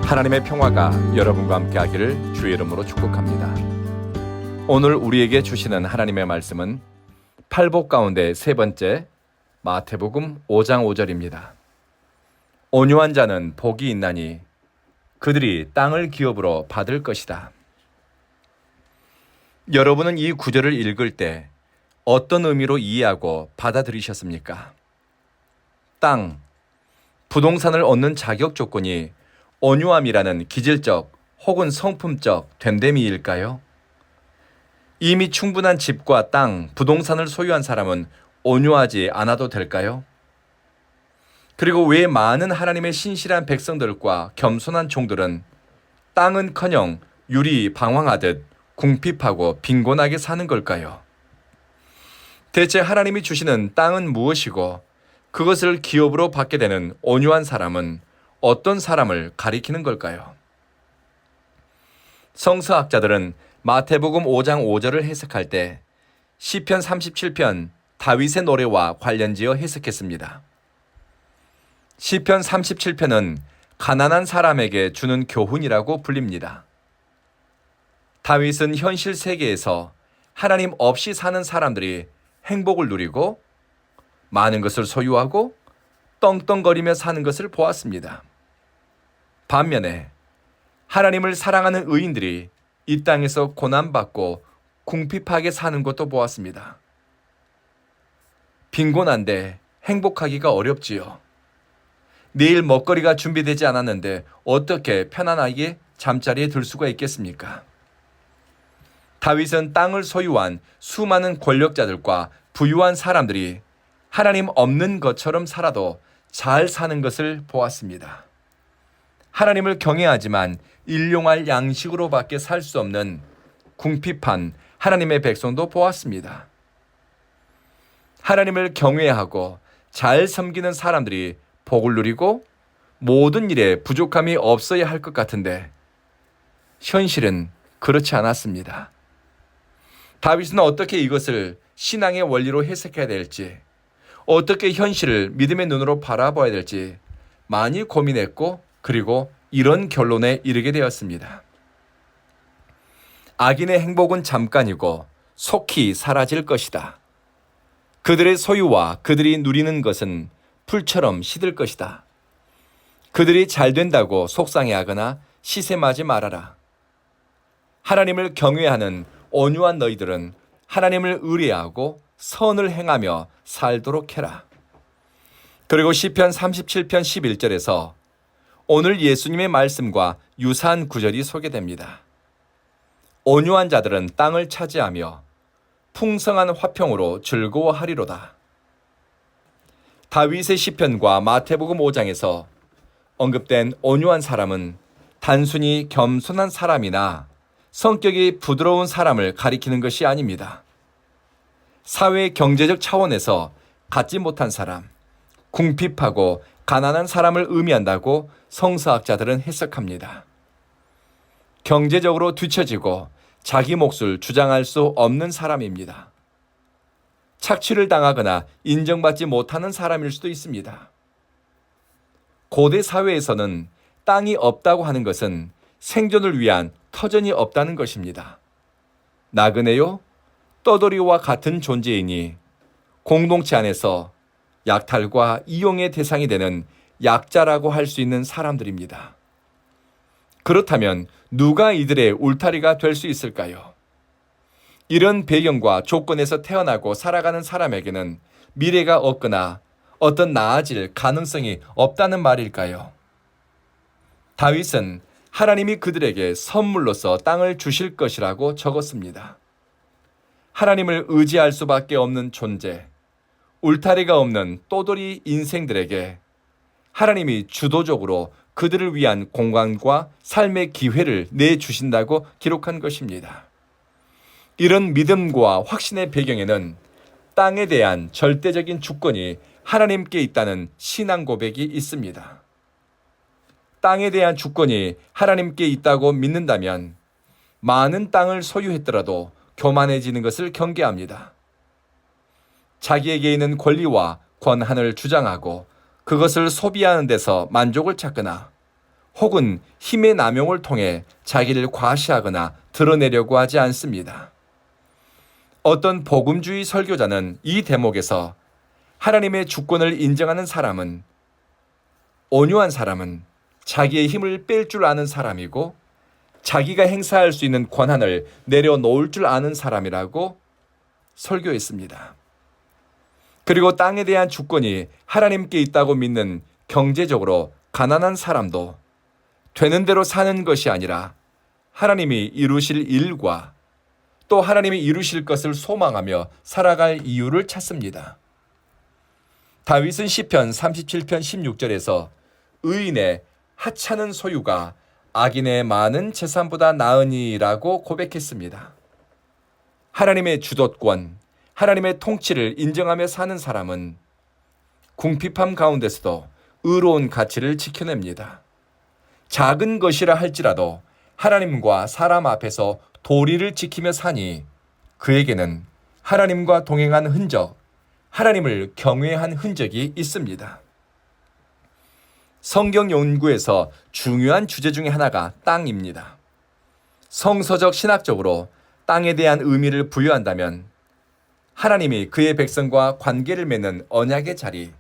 하나님의 평화가 여러분과 함께 하기를 주의 이름으로 축복합니다. 오늘 우리에게 주시는 하나님의 말씀은 팔복 가운데 세 번째 마태복음 5장 5절입니다. 온유한 자는 복이 있나니 그들이 땅을 기업으로 받을 것이다. 여러분은 이 구절을 읽을 때 어떤 의미로 이해하고 받아들이셨습니까? 땅, 부동산을 얻는 자격 조건이 온유함이라는 기질적 혹은 성품적 됨됨이일까요? 이미 충분한 집과 땅, 부동산을 소유한 사람은 온유하지 않아도 될까요? 그리고 왜 많은 하나님의 신실한 백성들과 겸손한 종들은 땅은커녕 유리 방황하듯 궁핍하고 빈곤하게 사는 걸까요? 대체 하나님이 주시는 땅은 무엇이고 그것을 기업으로 받게 되는 온유한 사람은 어떤 사람을 가리키는 걸까요? 성서학자들은 마태복음 5장 5절을 해석할 때 시편 37편 다윗의 노래와 관련지어 해석했습니다. 시편 37편은 가난한 사람에게 주는 교훈이라고 불립니다. 다윗은 현실 세계에서 하나님 없이 사는 사람들이 행복을 누리고 많은 것을 소유하고 떵떵거리며 사는 것을 보았습니다. 반면에 하나님을 사랑하는 의인들이 이 땅에서 고난받고 궁핍하게 사는 것도 보았습니다. 빈곤한데 행복하기가 어렵지요. 내일 먹거리가 준비되지 않았는데 어떻게 편안하게 잠자리에 들 수가 있겠습니까? 다윗은 땅을 소유한 수많은 권력자들과 부유한 사람들이 하나님 없는 것처럼 살아도 잘 사는 것을 보았습니다. 하나님을 경외하지만 일용할 양식으로밖에 살 수 없는 궁핍한 하나님의 백성도 보았습니다. 하나님을 경외하고 잘 섬기는 사람들이 복을 누리고 모든 일에 부족함이 없어야 할 것 같은데 현실은 그렇지 않았습니다. 다윗은 어떻게 이것을 신앙의 원리로 해석해야 될지, 어떻게 현실을 믿음의 눈으로 바라봐야 될지 많이 고민했고 그리고 이런 결론에 이르게 되었습니다. 악인의 행복은 잠깐이고 속히 사라질 것이다. 그들의 소유와 그들이 누리는 것은 풀처럼 시들 것이다. 그들이 잘 된다고 속상해하거나 시샘하지 말아라. 하나님을 경외하는 온유한 너희들은 하나님을 의뢰하고 선을 행하며 살도록 해라. 그리고 시편 37편 11절에서 오늘 예수님의 말씀과 유사한 구절이 소개됩니다. 온유한 자들은 땅을 차지하며 풍성한 화평으로 즐거워하리로다. 다윗의 시편과 마태복음 5장에서 언급된 온유한 사람은 단순히 겸손한 사람이나 성격이 부드러운 사람을 가리키는 것이 아닙니다. 사회 경제적 차원에서 갖지 못한 사람, 궁핍하고 가난한 사람을 의미한다고 성서학자들은 해석합니다. 경제적으로 뒤처지고 자기 몫을 주장할 수 없는 사람입니다. 착취를 당하거나 인정받지 못하는 사람일 수도 있습니다. 고대 사회에서는 땅이 없다고 하는 것은 생존을 위한 터전이 없다는 것입니다. 나그네요, 떠돌이와 같은 존재이니 공동체 안에서 약탈과 이용의 대상이 되는 약자라고 할 수 있는 사람들입니다. 그렇다면 누가 이들의 울타리가 될 수 있을까요? 이런 배경과 조건에서 태어나고 살아가는 사람에게는 미래가 없거나 어떤 나아질 가능성이 없다는 말일까요? 다윗은 하나님이 그들에게 선물로서 땅을 주실 것이라고 적었습니다. 하나님을 의지할 수밖에 없는 존재, 울타리가 없는 또돌이 인생들에게 하나님이 주도적으로 그들을 위한 공간과 삶의 기회를 내주신다고 기록한 것입니다. 이런 믿음과 확신의 배경에는 땅에 대한 절대적인 주권이 하나님께 있다는 신앙 고백이 있습니다. 땅에 대한 주권이 하나님께 있다고 믿는다면 많은 땅을 소유했더라도 교만해지는 것을 경계합니다. 자기에게 있는 권리와 권한을 주장하고 그것을 소비하는 데서 만족을 찾거나 혹은 힘의 남용을 통해 자기를 과시하거나 드러내려고 하지 않습니다. 어떤 복음주의 설교자는 이 대목에서 하나님의 주권을 인정하는 사람은, 온유한 사람은 자기의 힘을 뺄 줄 아는 사람이고 자기가 행사할 수 있는 권한을 내려놓을 줄 아는 사람이라고 설교했습니다. 그리고 땅에 대한 주권이 하나님께 있다고 믿는 경제적으로 가난한 사람도 되는 대로 사는 것이 아니라 하나님이 이루실 일과 또 하나님이 이루실 것을 소망하며 살아갈 이유를 찾습니다. 다윗은 시편 37편 16절에서 의인의 하찮은 소유가 악인의 많은 재산보다 나으니라고 고백했습니다. 하나님의 주도권, 하나님의 통치를 인정하며 사는 사람은 궁핍함 가운데서도 의로운 가치를 지켜냅니다. 작은 것이라 할지라도 하나님과 사람 앞에서 도리를 지키며 사니 그에게는 하나님과 동행한 흔적, 하나님을 경외한 흔적이 있습니다. 성경 연구에서 중요한 주제 중에 하나가 땅입니다. 성서적 신학적으로 땅에 대한 의미를 부여한다면 하나님이 그의 백성과 관계를 맺는 언약의 자리,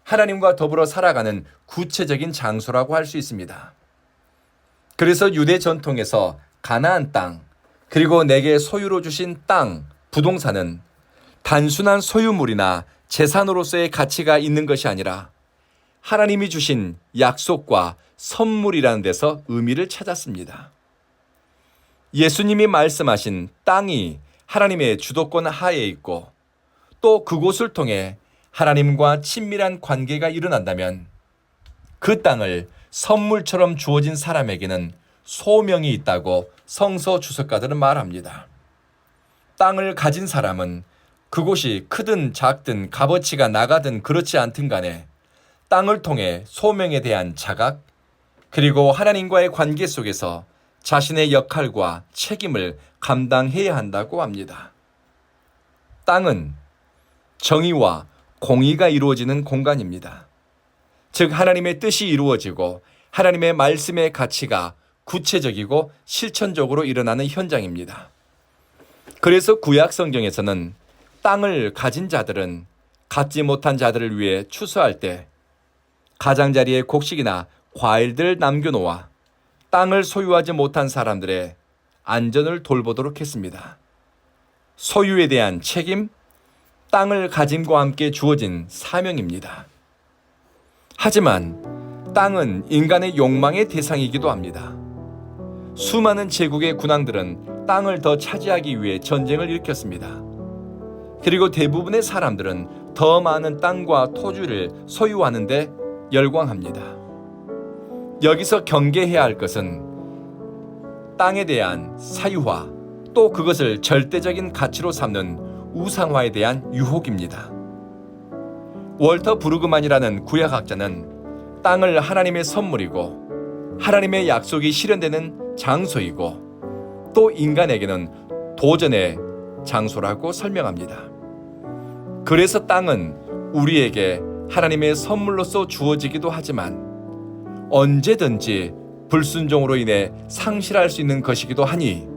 하나님과 더불어 살아가는 구체적인 장소라고 할 수 있습니다. 그래서 유대 전통에서 가나안 땅, 그리고 내게 소유로 주신 땅, 부동산은 단순한 소유물이나 재산으로서의 가치가 있는 것이 아니라 하나님이 주신 약속과 선물이라는 데서 의미를 찾았습니다. 예수님이 말씀하신 땅이 하나님의 주도권 하에 있고 또 그곳을 통해 하나님과 친밀한 관계가 일어난다면 그 땅을 선물처럼 주어진 사람에게는 소명이 있다고 성서 주석가들은 말합니다. 땅을 가진 사람은 그곳이 크든 작든 값어치가 나가든 그렇지 않든 간에 땅을 통해 소명에 대한 자각, 그리고 하나님과의 관계 속에서 자신의 역할과 책임을 감당해야 한다고 합니다. 땅은 정의와 공의가 이루어지는 공간입니다. 즉 하나님의 뜻이 이루어지고 하나님의 말씀의 가치가 구체적이고 실천적으로 일어나는 현장입니다. 그래서 구약 성경에서는 땅을 가진 자들은 갖지 못한 자들을 위해 추수할 때 가장자리에 곡식이나 과일들을 남겨놓아 땅을 소유하지 못한 사람들의 안전을 돌보도록 했습니다. 소유에 대한 책임, 땅을 가짐과 함께 주어진 사명입니다. 하지만 땅은 인간의 욕망의 대상이기도 합니다. 수많은 제국의 군왕들은 땅을 더 차지하기 위해 전쟁을 일으켰습니다. 그리고 대부분의 사람들은 더 많은 땅과 토지를 소유하는 데 열광합니다. 여기서 경계해야 할 것은 땅에 대한 사유화, 또 그것을 절대적인 가치로 삼는 우상화에 대한 유혹입니다. 월터 브루그만이라는 구약학자는 땅을 하나님의 선물이고 하나님의 약속이 실현되는 장소이고 또 인간에게는 도전의 장소라고 설명합니다. 그래서 땅은 우리에게 하나님의 선물로서 주어지기도 하지만 언제든지 불순종으로 인해 상실할 수 있는 것이기도 하니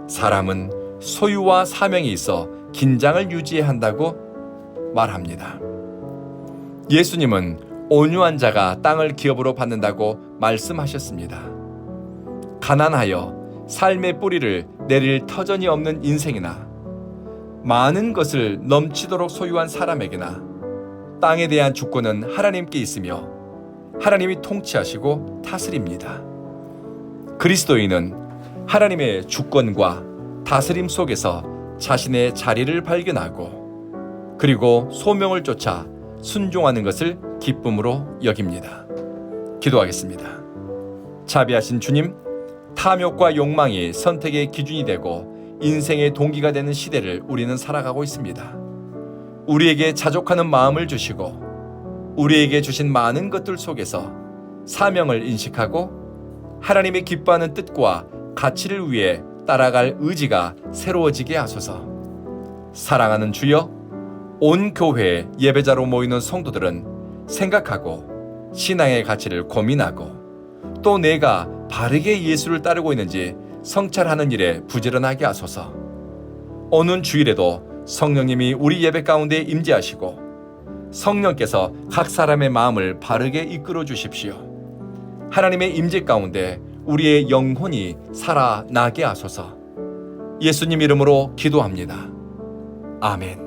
사람은 소유와 사명이 있어 긴장을 유지해야 한다고 말합니다. 예수님은 온유한 자가 땅을 기업으로 받는다고 말씀하셨습니다. 가난하여 삶의 뿌리를 내릴 터전이 없는 인생이나 많은 것을 넘치도록 소유한 사람에게나 땅에 대한 주권은 하나님께 있으며 하나님이 통치하시고 다스립니다. 그리스도인은 하나님의 주권과 다스림 속에서 자신의 자리를 발견하고 그리고 소명을 쫓아 순종하는 것을 기쁨으로 여깁니다. 기도하겠습니다. 자비하신 주님, 탐욕과 욕망이 선택의 기준이 되고 인생의 동기가 되는 시대를 우리는 살아가고 있습니다. 우리에게 자족하는 마음을 주시고 우리에게 주신 많은 것들 속에서 사명을 인식하고 하나님의 기뻐하는 뜻과 가치를 위해 따라갈 의지가 새로워지게 하소서. 사랑하는 주여, 온 교회에 예배자로 모이는 성도들은 생각하고 신앙의 가치를 고민하고 또 내가 바르게 예수를 따르고 있는지 성찰하는 일에 부지런하게 하소서. 오는 주일에도 성령님이 우리 예배 가운데 임재하시고 성령께서 각 사람의 마음을 바르게 이끌어 주십시오. 하나님의 임재 가운데 우리의 영혼이 살아나게 하소서. 예수님 이름으로 기도합니다. 아멘.